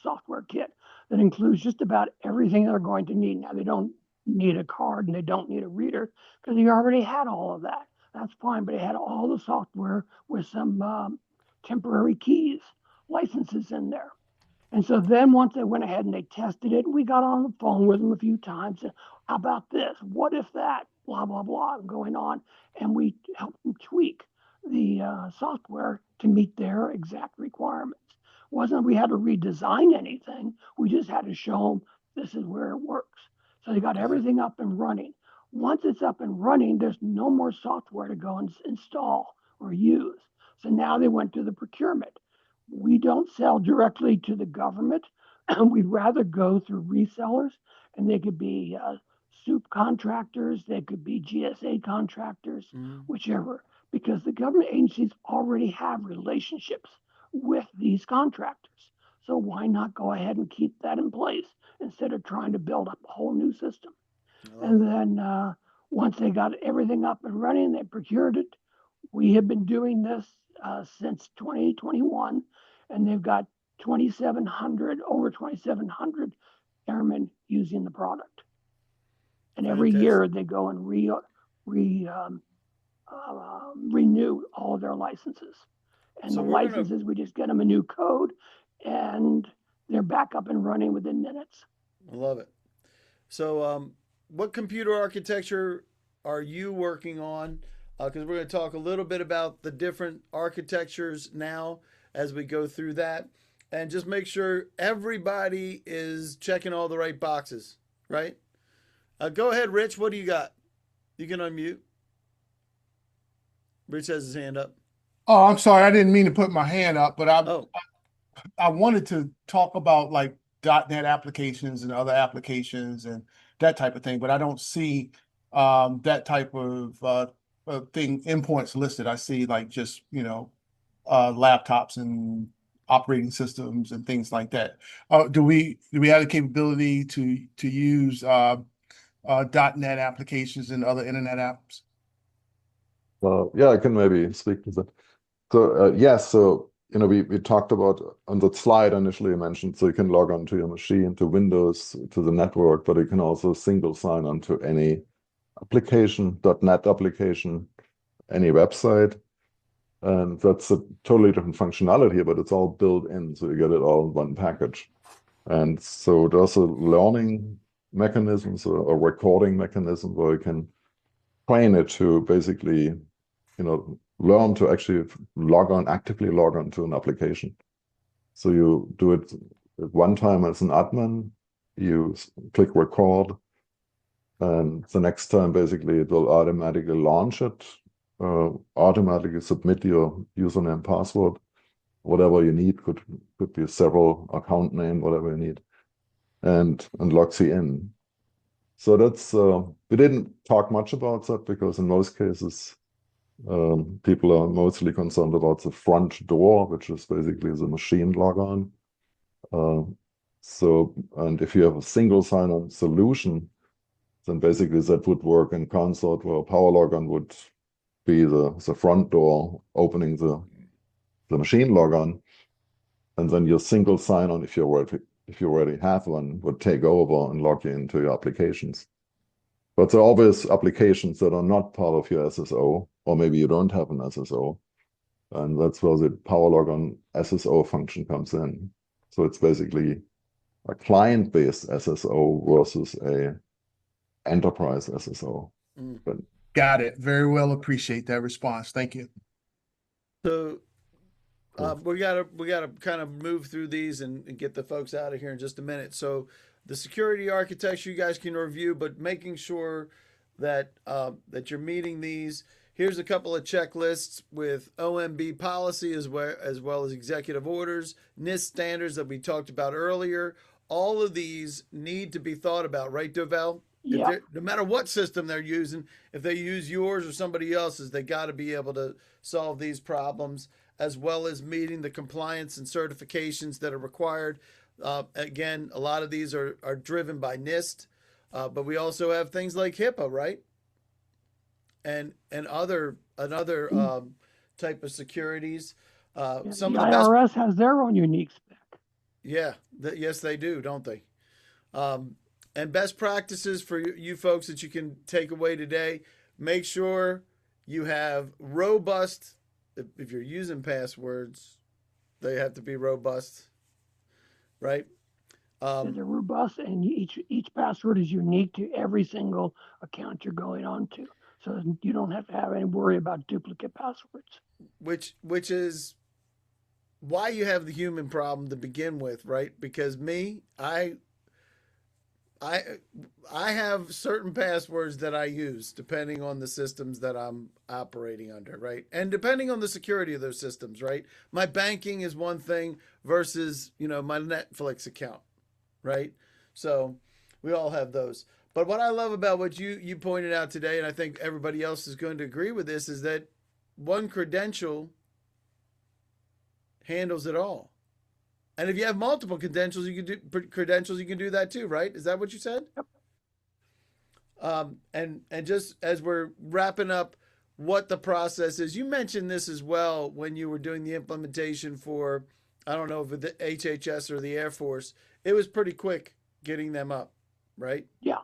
software kit that includes just about everything they're going to need. Now, they don't need a card and they don't need a reader because they already had all of that. That's fine, but they had all the software with some temporary keys, licenses in there. And so then once they went ahead and they tested it, we got on the phone with them a few times. And, how about this? What if that? Blah, blah, blah, going on. And we helped them tweak the software to meet their exact requirements. It wasn't we had to redesign anything. We just had to show them this is where it works. So they got everything up and running. Once it's up and running, there's no more software to go and install or use. So now they went to the procurement. We don't sell directly to the government. We'd rather go through resellers, and they could be soup contractors, they could be GSA contractors, Mhm. whichever, because the government agencies already have relationships with these contractors. So why not go ahead and keep that in place instead of trying to build up a whole new system? I love And it. then once they got everything up and running, they procured it. We have been doing this since 2021, and they've got 2,700, over 2,700 airmen using the product. And every Fantastic. year they go and renew all of their licenses. And So the we're gonna. licenses, we just get them a new code, and they're back up and running within minutes. I love it. So, what computer architecture are you working on? Because we're going to talk a little bit about the different architectures now as we go through that, and just make sure everybody is checking all the right boxes, right? Go ahead, Rich. What do you got? You can unmute. Rich has his hand up. Oh, I'm sorry. I didn't mean to put my hand up, but Oh, I wanted to talk about like .NET applications and other applications and that type of thing, but I don't see that type of thing endpoints listed. I see like just, laptops and operating systems and things like that. Do we have the capability to use .NET applications and other internet apps? Yeah, I can maybe speak to that. So yes, so we talked about on the slide initially you mentioned, so you can log on to your machine, to Windows, to the network, but you can also single sign on to any application, .NET application, any website. And that's a totally different functionality, but it's all built in, so you get it all in one package. And so there's a learning mechanisms or recording mechanism where you can train it to basically learn to actually actively log on to an application. So you do it at one time as an admin, you click record, and the next time basically it will automatically launch it, automatically submit your username, password, whatever you need, could be several account name, whatever you need, and logs you in. So that's we didn't talk much about that because in most cases people are mostly concerned about the front door, which is basically the machine logon. And if you have a single sign-on solution, then basically that would work in consort where a power logon would be the front door opening the machine logon, and then your single sign-on, if you already have one, would take over and log you into your applications. But there are always applications that are not part of your SSO, or maybe you don't have an SSO. And that's where the PowerLogon SSO function comes in. So it's basically a client-based SSO versus a enterprise SSO. mm. But Got it. Very well appreciate that response. Thank you. So cool. we gotta kind of move through these and get the folks out of here in just a minute. So the security architecture you guys can review, but making sure that that you're meeting these. Here's a couple of checklists with OMB policy as well as executive orders, NIST standards that we talked about earlier. All of these need to be thought about, right, Dovel? Yeah. No matter what system they're using, if they use yours or somebody else's, they got to be able to solve these problems, as well as meeting the compliance and certifications that are required. Again, a lot of these are driven by NIST, but we also have things like HIPAA, right? And another type of securities. Some The of the best, IRS has their own unique spec. yeah, yes they do, don't they? And best practices for you folks that you can take away today. Make sure you have robust. If you're using passwords, they have to be robust, right? They're robust, and each password is unique to every single account you're going on to. So you don't have to have any worry about duplicate passwords. Which is why you have the human problem to begin with, right? Because I have certain passwords that I use depending on the systems that I'm operating under, right? And depending on the security of those systems, right? My banking is one thing versus, my Netflix account, right? So we all have those. But what I love about what you pointed out today, and I think everybody else is going to agree with this, is that one credential handles it all. And if you have multiple credentials, you can do that too, right? Is that what you said? Yep. And just as we're wrapping up what the process is, you mentioned this as well when you were doing the implementation for, I don't know if the HHS or the Air Force. It was pretty quick getting them up, right? Yeah.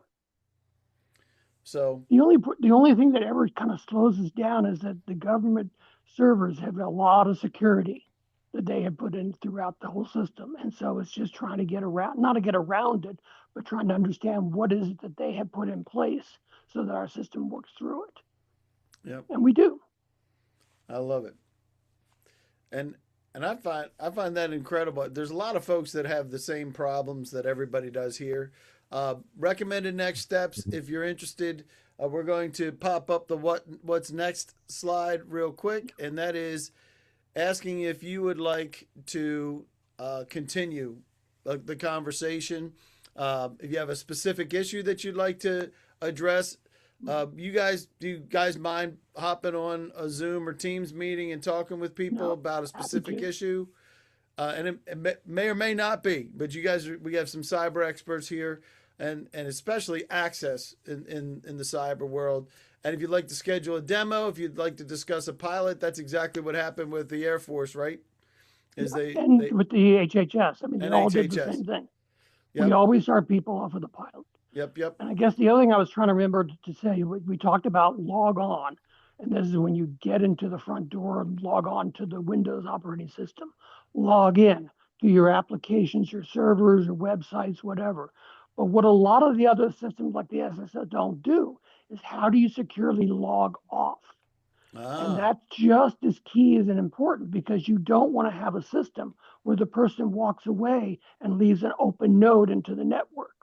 So the only thing that ever kind of slows us down is that the government servers have a lot of security that they have put in throughout the whole system. And so it's just trying to get around, not to get around it, but trying to understand what is it that they have put in place so that our system works through it. yep, And we do. I love it. And I find that incredible. There's a lot of folks that have the same problems that everybody does here. Recommended next steps. If you're interested, we're going to pop up the what's next slide real quick, and that is asking if you would like to continue the conversation. If you have a specific issue that you'd like to address, do you guys mind hopping on a Zoom or Teams meeting and talking with people about a specific issue? And it may or may not be, but we have some cyber experts here, and especially access in the cyber world. And if you'd like to schedule a demo, if you'd like to discuss a pilot, that's exactly what happened with the Air Force, right? With the HHS, I mean, they all did the same thing. Yep. We always start people off with a pilot. Yep. And I guess the other thing I was trying to remember to say, we talked about log on, and this is when you get into the front door and log on to the Windows operating system. Log in to your applications, your servers, your websites, whatever. But what a lot of the other systems like the SSL don't do is how do you securely log off? And that's just as key as important, because you don't want to have a system where the person walks away and leaves an open node into the network.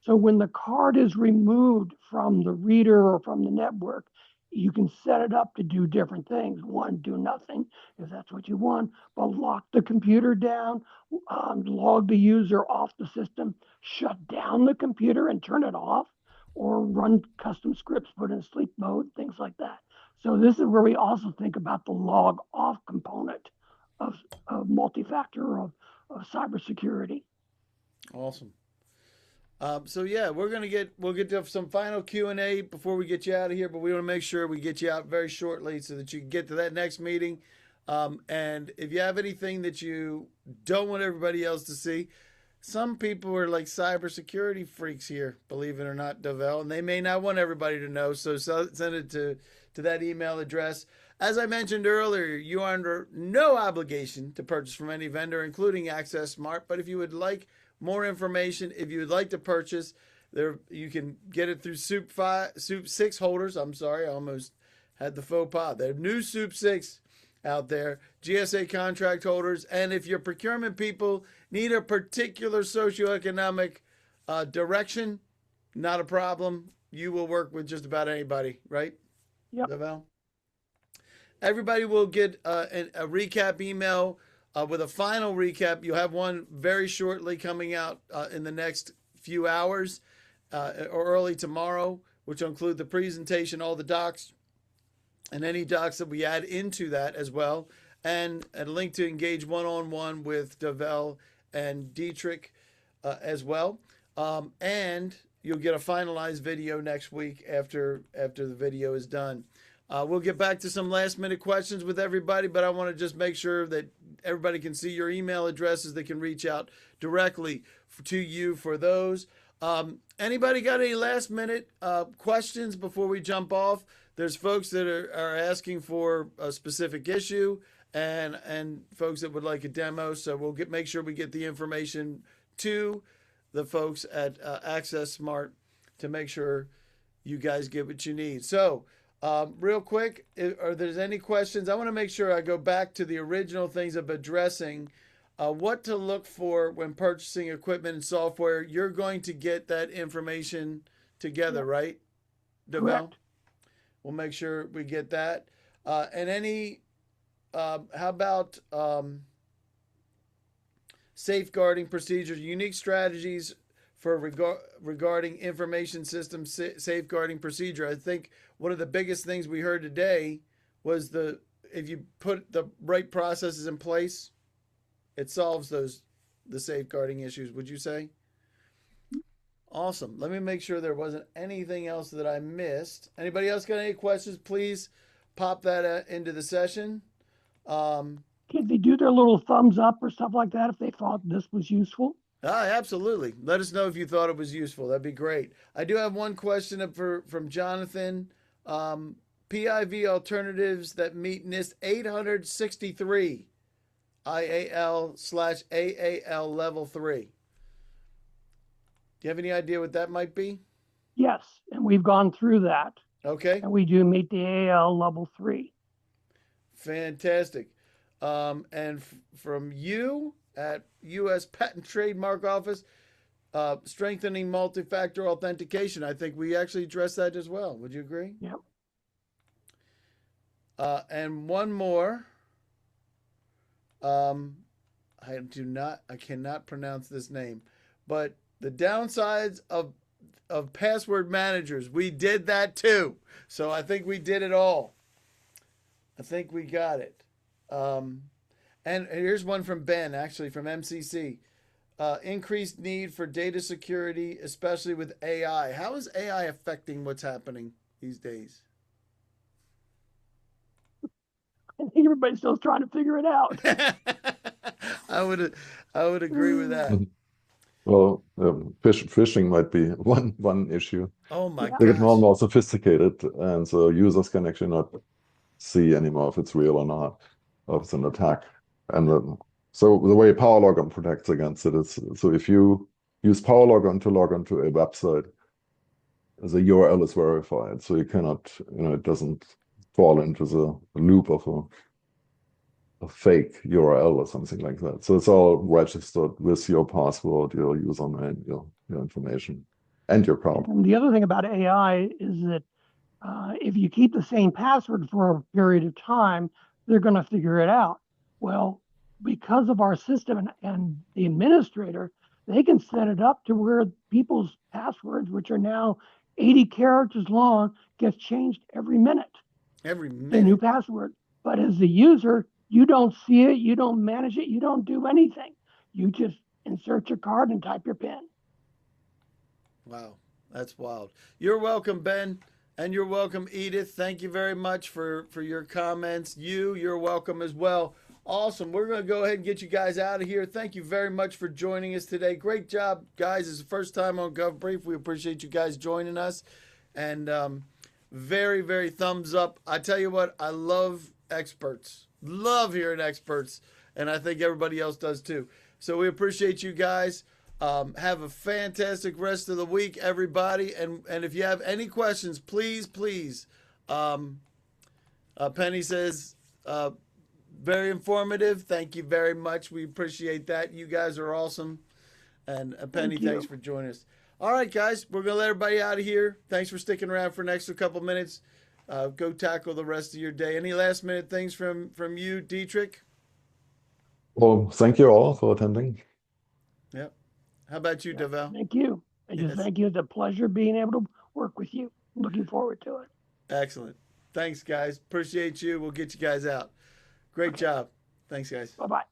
So when the card is removed from the reader or from the network, you can set it up to do different things. One, do nothing if that's what you want, but lock the computer down, log the user off the system, shut down the computer and turn it off, or run custom scripts, put in sleep mode, things like that. So this is where we also think about the log off component of multi-factor of cybersecurity. Awesome. So yeah, we'll get to some final Q&A before we get you out of here, but we want to make sure we get you out very shortly so that you can get to that next meeting. And if you have anything that you don't want everybody else to see, some people are like cybersecurity freaks here, believe it or not, Devel, and they may not want everybody to know. So send it to that email address. As I mentioned earlier, you are under no obligation to purchase from any vendor, including Access Smart. But if you would like more information, if you would like to purchase, you can get it through Soup 6 holders. I'm sorry, I almost had the faux pas. There are new Soup 6 out there, GSA contract holders, and if your procurement people need a particular socioeconomic direction, not a problem. You will work with just about anybody, right? Yep. Devel? Everybody will get a recap email with a final recap. You'll have one very shortly coming out in the next few hours or early tomorrow, which will include the presentation, all the docs, and any docs that we add into that as well, and a link to engage one-on-one with Devel and Dietrich as well. And you'll get a finalized video next week after the video is done. We'll get back to some last minute questions with everybody, but I want to just make sure that everybody can see your email addresses. They can reach out directly to you for those. Anybody got any last minute questions before we jump off? There's folks that are asking for a specific issue and folks that would like a demo. So we'll make sure we get the information to the folks at Access Smart to make sure you guys get what you need. So real quick, are there any questions? I want to make sure I go back to the original things of addressing what to look for when purchasing equipment and software. You're going to get that information together, right, Devel? We'll make sure we get that. And how about safeguarding procedures, unique strategies for regarding information system safeguarding procedure. I think one of the biggest things we heard today was if you put the right processes in place, it solves the safeguarding issues. Would you say? Awesome. Let me make sure there wasn't anything else that I missed. Anybody else got any questions? Please pop that into the session. Can they do their little thumbs up or stuff like that if they thought this was useful? Absolutely. Let us know if you thought it was useful. That'd be great. I do have one question from Jonathan. PIV alternatives that meet NIST 863 IAL/AAL level 3. Do you have any idea what that might be? Yes, and we've gone through that. Okay. And we do meet the AAL level 3. Fantastic. And from you at U.S. Patent Trademark Office, strengthening multi-factor authentication. I think we actually addressed that as well. Would you agree? Yep. And one more. I cannot pronounce this name, but the downsides of password managers. We did that too. So I think we did it all. I think we got it. And here's one from Ben, actually from MCC. Increased need for data security, especially with AI. How is AI affecting what's happening these days? I think everybody's still trying to figure it out. I would agree with that. Well, phishing might be one issue. Oh my They get more and gosh. more sophisticated, and so users can actually not see anymore if it's real or not, or if it's an attack. And so the way PowerLogin protects against it is, so if you use PowerLogin to log into a website, the URL is verified, so you cannot, it doesn't fall into the loop of a fake URL or something like that. So it's all registered with your password, your username, your information, and your card. And the other thing about AI is that if you keep the same password for a period of time, they're going to figure it out. Well, because of our system and the administrator, they can set it up to where people's passwords, which are now 80 characters long, gets changed every minute. Every minute. The new password. But as the user, you don't see it, you don't manage it, you don't do anything. You just insert your card and type your PIN. Wow, that's wild. You're welcome, Ben, and you're welcome, Edith. Thank you very much for your comments. You're welcome as well. Awesome. We're going to go ahead and get you guys out of here. Thank you very much for joining us today. Great job, guys. It's the first time on GovBrief. We appreciate you guys joining us. And very, very thumbs up. I tell you what, I love experts. Love hearing experts. And I think everybody else does too. So we appreciate you guys. Have a fantastic rest of the week, everybody. And if you have any questions, please. Penny says, very informative. Thank you very much. We appreciate that. You guys are awesome. And Penny, thanks for joining us. All right, guys, we're going to let everybody out of here. Thanks for sticking around for an extra couple minutes. Go tackle the rest of your day. Any last minute things from you, Dietrich? Well, thank you all for attending. Yep. How about you, Deval? Thank you. Thank you. It's a pleasure being able to work with you. Looking forward to it. Excellent. Thanks, guys. Appreciate you. We'll get you guys out. Great job. Thanks, guys. Bye-bye.